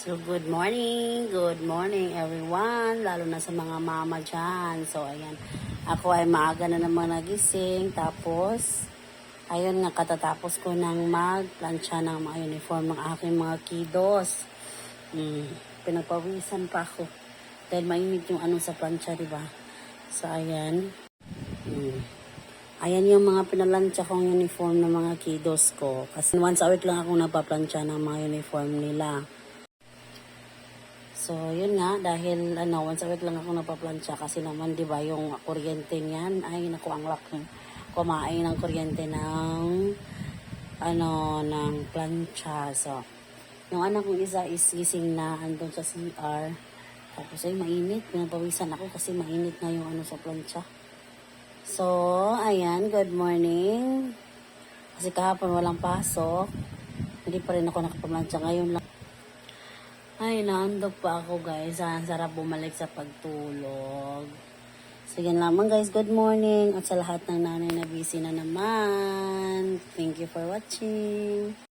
So, good morning everyone, lalo na sa mga mama dyan. So, ayan, ako ay maaga na naman nagising, tapos, ayun nga, katatapos ko nang magplansya ng mga uniform ng aking mga kiddos. Pinagpawisan pa ako, dahil mainit yung ano sa plansya, diba? So, ayan. Ayan yung mga pinalansya kong uniform ng mga kiddos ko. Kasi once a week lang ako nagpaplansya ng mga uniform nila. So, yun nga, dahil once a week lang ako napaplansya kasi naman, di ba, yung kuryente niyan, ay, naku, ang laki. Kumain ng kuryente ng, ng plancha. So, yung anak kong isa is gising na, andun sa CR. Tapos, ay, mainit. Pinapawisan ako kasi mainit na yung sa plancha. So, ayan, good morning. Kasi kahapon walang pasok. Hindi pa rin ako nakapaplansya ngayon lang. Ay, naandog pa ako guys. Ang sarap bumalik sa pagtulog. So, yan lamang guys. Good morning. At sa lahat ng nanay na busy na naman. Thank you for watching.